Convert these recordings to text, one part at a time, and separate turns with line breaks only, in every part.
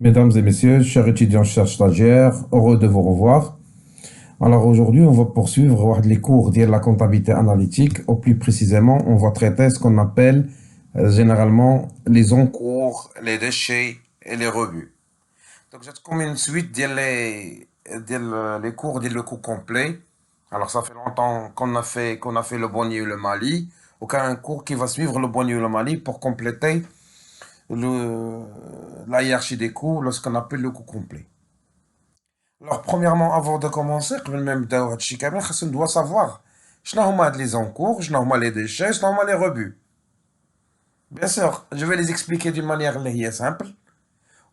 Mesdames et messieurs, chers étudiants, chers stagiaires, heureux de vous revoir. Alors aujourd'hui, on va poursuivre les cours de la comptabilité analytique. Au plus précisément, on va traiter ce qu'on appelle généralement les encours, les déchets et les rebuts. Donc c'est comme une suite des cours le cours complet. Alors ça fait longtemps qu'on a fait le Boni et le Mali. Aucun cours qui va suivre le Boni et le Mali pour compléter le, la hiérarchie des cours, lorsqu'on appelle le cours complet. Alors, premièrement, avant de commencer, قبل ما نبداو هادشي كامل خاصنا ندوا savoir شنو هما هاد لي زونكور, شنو هما les déchets, شنو هما les rebuts. Bien sûr, je vais les expliquer d'une manière اللي هي simple.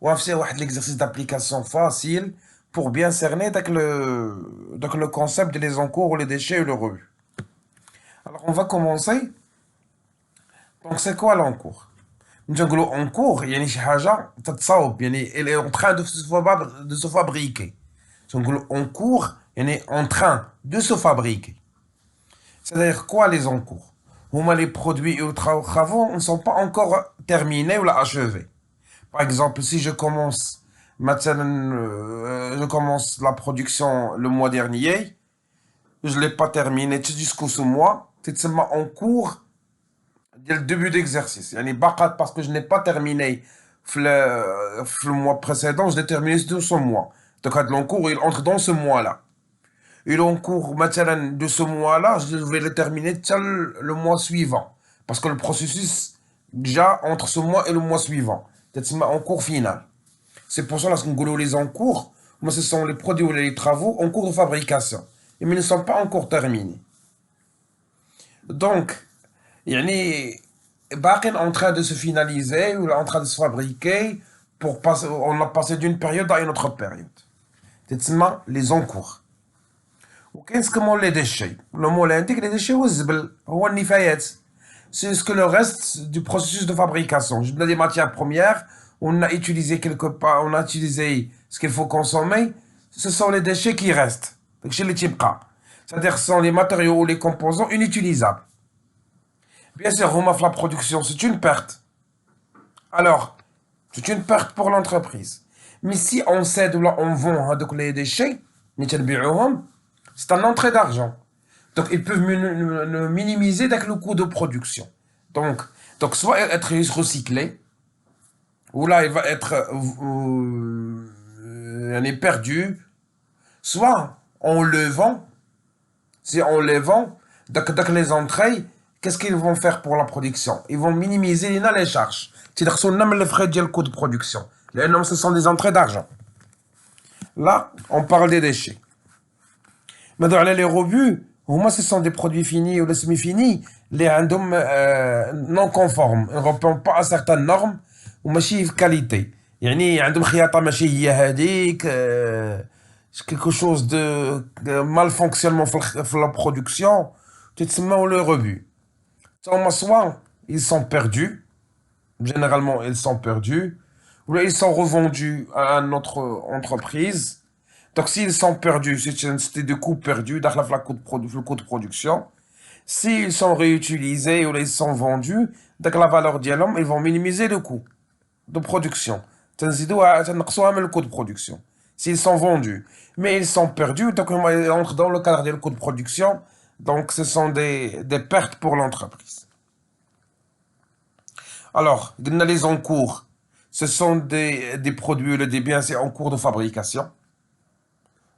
وغنفسي واحد l'exercice d'application facile pour bien cerner donc le concept des encours ou les déchets ou le rebut. Alors, on va commencer. Donc, c'est quoi l'encours? نقولوا encours يعني شي حاجة تتصاوب يعني elle est en train de se fabriquer. En cours, il est en train de se fabriquer. C'est-à-dire quoi les encours? Les produits et travaux ne sont pas encore terminés ou achevés. Par exemple, si je commence, je commence la production le mois dernier, je ne l'ai pas terminé jusqu'au ce mois, c'est en cours dès le début d'exercice. Parce que je n'ai pas terminé le mois précédent, je l'ai terminé de ce mois. Donc, l'encours, il entre dans ce mois-là. Et l'encours de ce mois-là, je vais le terminer le mois suivant. Parce que le processus, déjà, entre ce mois et le mois suivant, c'est en cours final. C'est pour ça que les encours, moi, ce sont les produits ou les travaux en cours de fabrication. Mais ils ne sont pas encore terminés. Donc, يعني باقي en train de se finaliser ou en train de se fabriquer pour passer, on a passé d'une période à une autre période. C'est les encours. وكاين كمان les déchets. Le mot l'indique, les déchets هو الزبل هو النفايات. C'est ce que le reste du processus de fabrication. Je donne des matières premières, on a utilisé quelque part, on a utilisé ce qu'il faut consommer, ce sont les déchets qui restent. Donc chez les types c'est-à-dire ce sont les matériaux ou les composants inutilisables. Bien sûr, la production, c'est une perte. Alors, c'est une perte pour l'entreprise. Mais si on cède ou là on vend donc les déchets, c'est un entrée d'argent. Donc, ils peuvent minimiser le coût de production. Donc soit être recyclé, ou là, il va être perdu, soit on le vend. Si on les vend, donc les entrées, qu'est-ce qu'ils vont faire pour la production? Ils vont minimiser les charges. C'est-à-dire qu'ils même les frais du coût de production. Les noms, ce sont des entrées d'argent. Là, on parle des déchets. Mais dans les rebuts, moi, ce sont des produits finis ou des semi-finis, les non conformes. Ils ne répondent pas à certaines normes ou ماشي de qualité. يعني عندهم خياطة ماشي هي هذيك quelque chose de malfonctionnement dans la production, تسمى le rebut. Soit ils sont perdus, généralement ils sont perdus, ou ils sont revendus à une autre entreprise. Donc s'ils sont perdus, c'était des coûts perdus dans le coût de production. S'ils sont réutilisés ou ils sont vendus, donc la valeur d'Yalom, ils vont minimiser le coût de production. Le coût de production. S'ils sont vendus, mais ils sont perdus, donc ils entrent dans le cadre du coût de production, donc ce sont des pertes pour l'entreprise. Alors, les encours, ce sont des produits, des biens, c'est en cours de fabrication,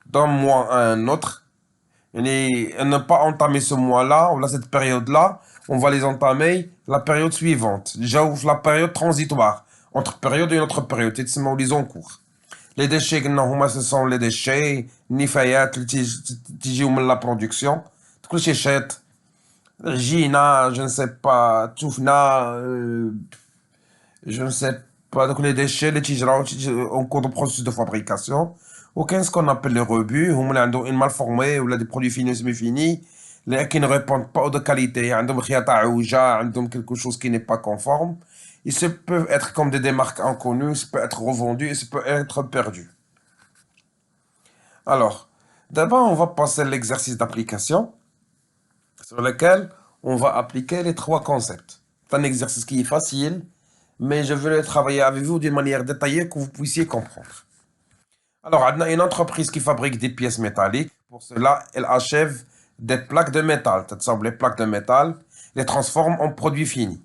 d'un mois à un autre. Et ne pas entamer ce mois-là, ou là, cette période-là, on va les entamer la période suivante. Déjà, la période transitoire, entre période et une autre période, c'est les encours. Les déchets, ce sont les déchets, nifayat, qui la production. Donc, les chéchettes, Gina, je ne sais pas, Toufna, je ne sais pas, donc les déchets, les tijra, en cours de processus de fabrication. Aucun ce qu'on appelle les rebuts, une mal formée ou des produits finis semi-finis, qui ne répondent pas aux de qualité, quelque chose qui n'est pas conforme. Ils peuvent être comme des marques inconnues, ça peut être revendu et ça peut être perdu. Alors, d'abord, on va passer à l'exercice d'application sur lequel on va appliquer les trois concepts. C'est un exercice qui est facile, mais je veux le travailler avec vous d'une manière détaillée que vous puissiez comprendre. Alors, on a une entreprise qui fabrique des pièces métalliques. Pour cela, elle achève des plaques de métal. Les plaques de métal, les transforme en produits finis.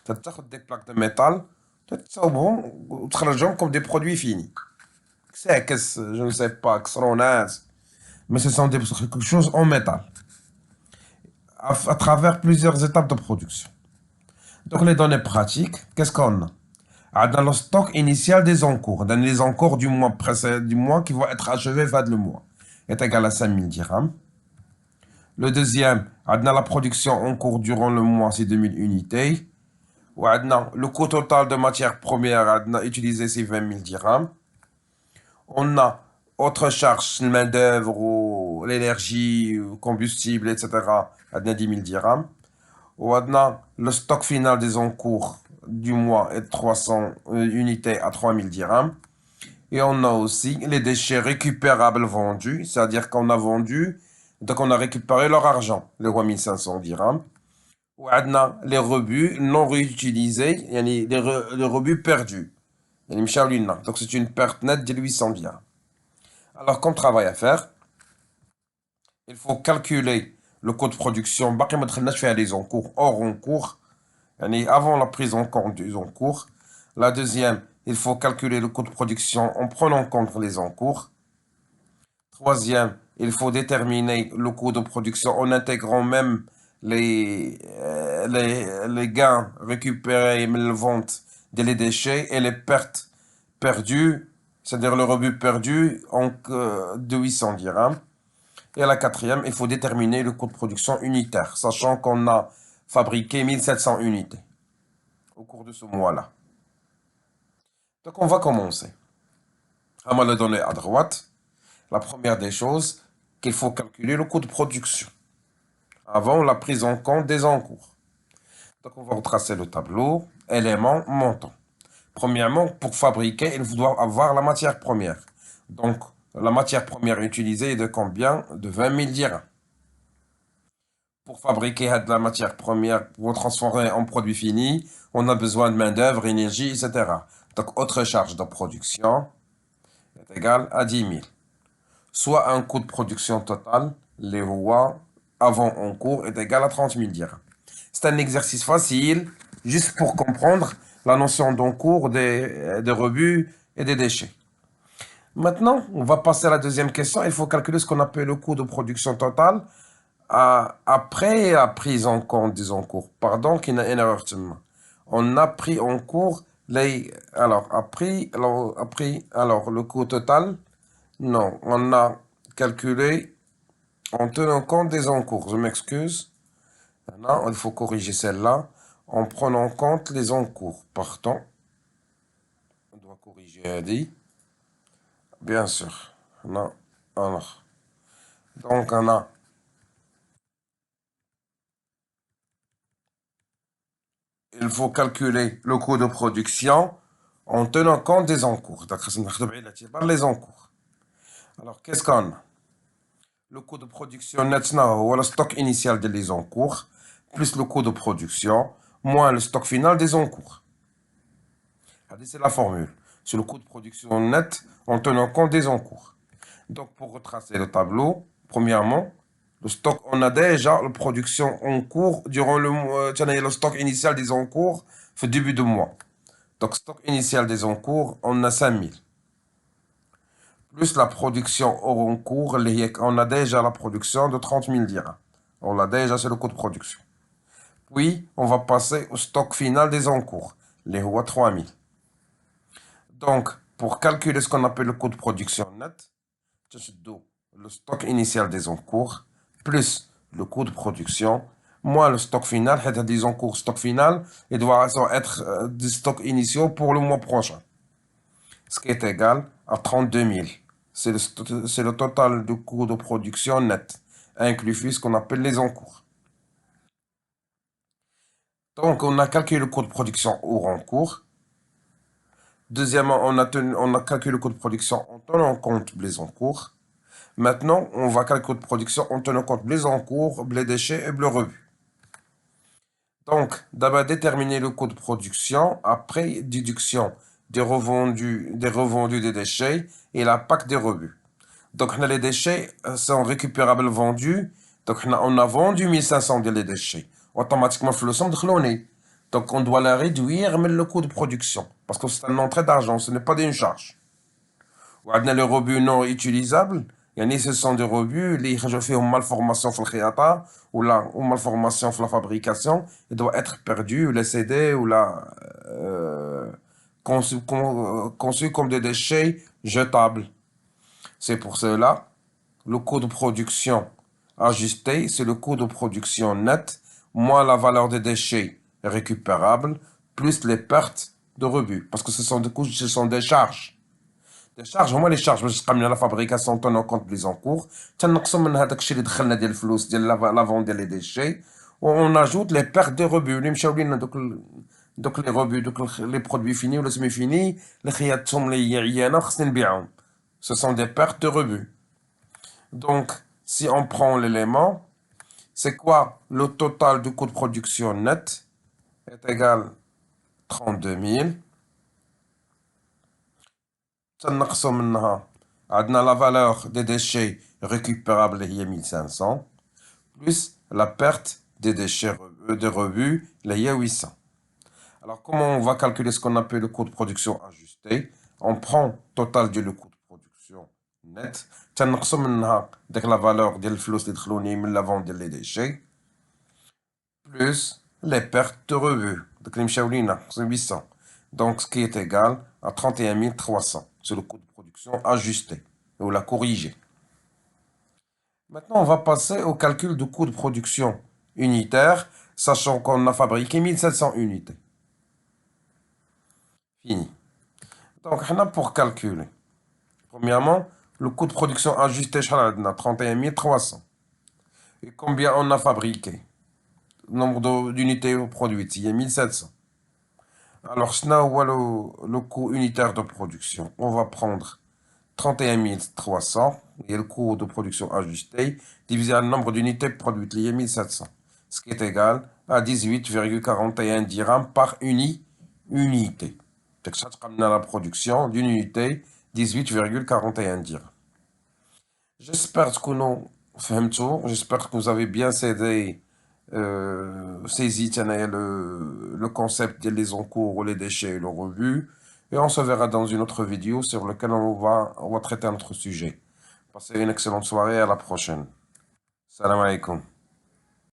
C'est-à-dire des plaques de métal, تخرجهم comme des produits finis. C'est que je ne sais pas, كسرونات, mais ce sont quelque chose en métal, à travers plusieurs étapes de production. Donc les données pratiques, qu'est-ce qu'on a? On a le stock initial des encours. Donc les encours du mois précédent, du mois qui vont être achevés fin le mois, est égal à 5000 dirhams. Le deuxième, on a la production en cours durant le mois, c'est 2000 unités. Le coût total de matières premières on a utilisé, c'est 20 000 dirhams. On a autre charge, main-d'œuvre ou l'énergie, le combustible, etc. On a 10 000 dirhams. On a le stock final des encours du mois est 300 unités à 3 000 dirhams. Et on a aussi les déchets récupérables vendus, c'est-à-dire qu'on a vendu, donc on a récupéré leur argent, les 3 500 dirhams. On a les rebuts non réutilisés, les rebuts perdus. Donc c'est une perte nette de 800 dirhams. Alors, comme travail à faire, il faut calculer le coût de production. باقي ما دخلناش فيها les encours, hors encours, avant la prise en compte des encours. La deuxième, il faut calculer le coût de production en prenant en compte les encours. Troisième, il faut déterminer le coût de production en intégrant même les gains récupérés de la vente des déchets et les pertes perdues, c'est-à-dire le rebut perdu de 800 dirhams. Et à la quatrième, il faut déterminer le coût de production unitaire, sachant qu'on a fabriqué 1700 unités au cours de ce mois-là. Donc on va commencer. On va le donner à droite. La première des choses, qu'il faut calculer le coût de production avant la prise en compte des encours. Donc on va retracer le tableau, éléments, montants. Premièrement, pour fabriquer, il doit avoir la matière première. Donc la matière première utilisée est de combien? De 20 000 dirhams. Pour fabriquer de la matière première, pour transformer en produit fini, on a besoin de main-d'œuvre, énergie, etc. Donc, autre charge de production est égale à 10 000. Soit un coût de production total, les rois avant en cours, est égal à 30 000 dirhams. C'est un exercice facile, juste pour comprendre la notion d'encours, des rebuts et des déchets. Maintenant, on va passer à la deuxième question. Il faut calculer ce qu'on appelle le coût de production total après la prise en compte des encours. Pardon, qu'il y a une erreur. On a pris en cours les. Alors, alors, le coût total. Non, on a calculé en tenant compte des encours. Je m'excuse. Maintenant, il faut corriger celle-là en prenant en compte les encours. Pardon. On doit corriger, dit. Bien sûr. Non, alors. Donc, on a. Il faut calculer le coût de production en tenant compte des encours. Les encours. Alors, qu'est-ce qu'on a? Le coût de production net, ou le stock initial des encours, plus le coût de production, moins le stock final des encours. C'est la formule. C'est le coût de production net en tenant compte des encours. Donc, pour retracer le tableau, premièrement, le stock, on a déjà la production en cours durant le mois. Le stock initial des encours, au début de mois. Donc, stock initial des encours, on a 5000. Plus la production hors encours, on a déjà la production de 30 000 dirhams. On l'a déjà, c'est le coût de production. Puis, on va passer au stock final des encours, les rois 3000. Donc, pour calculer ce qu'on appelle le coût de production net, le stock initial des encours, plus le coût de production, moins le stock final, des encours stock final, il doit être des stocks initiaux pour le mois prochain. Ce qui est égal à 32 000. C'est le total du coût de production net, inclus ce qu'on appelle les encours. Donc, on a calculé le coût de production hors encours. Deuxièmement, on a calculé le coût de production en tenant compte les encours. Maintenant, on va calculer le coût de production en tenant compte les encours, les déchets et le rebut. Donc, d'abord déterminer le coût de production, après déduction des revendus des déchets et l'impact des rebuts. Donc, les déchets sont récupérables vendus. Donc, on a vendu 1500 de les déchets. Automatiquement, le son de. Donc, on doit la réduire, mais le coût de production. Parce que c'est un entrée d'argent, ce n'est pas une charge. وعندنا les rebuts non utilisables. يعني ce sont des rebuts اللي يخرجوا فيهم malformation في الخياطة ou malformation في la fabrication. Il doit être perdu ou les cédé ou conçu comme des déchets jetables. C'est pour cela, le coût de production ajusté, c'est le coût de production net, moins la valeur des déchets récupérables, plus les pertes de rebuts. Parce que ce sont des coûts, ce sont des charges. Les charges هما les charges باش تقام لنا لا فابريكاسيون تون كونت بلي زونكور تنقصوا من هذاك الشيء اللي دخلنا ديال الفلوس ديال لافون ديال لي ديشي اون اجوت لي بيرت دو روبي اللي مشاو لينا دوك لي روبي لي برودوي فيني ولا سمي فيني اللي خياتهم اللي هي عيانه خصنا نبيعهم. Ce sont des pertes de rebuts. Donc, si on prend l'élément, c'est quoi le total du coût de production net est égal 32 000. تنقصوا منها عندنا la valeur des déchets récupérables اللي هي 1500 plus la perte des déchets de rebuts اللي هي 800. Alors comment on va calculer ce qu'on appelle le coût de production ajusté? On prend total du coût de production net تنقصوا منها ديك la valeur ديال الفلوس اللي دخلوني من la vente ديال les déchets plus les pertes de rebuts داك اللي مشاو لينا 800. Donc ce qui est égal à 31 300. C'est le coût de production ajusté, ou la corrigé. Maintenant, on va passer au calcul du coût de production unitaire, sachant qu'on a fabriqué 1700 unités. Fini. Donc, on a pour calculer. Premièrement, le coût de production ajusté, 31 300. Et combien on a fabriqué? Le nombre d'unités produites, il y a 1700. Alors, le coût unitaire de production. On va prendre 31 300, et le coût de production ajusté, divisé par le nombre d'unités produites, liées 1700, ce qui est égal à 18,41 dirhams par unité. Donc, ça ramène à la production d'une unité, 18,41 dirhams. J'espère que vous avez bien saisi le concept des encours, les déchets et le rebut. Et on se verra dans une autre vidéo sur laquelle on va traiter un autre sujet. Passez une excellente soirée, à la prochaine. Salam alaikum.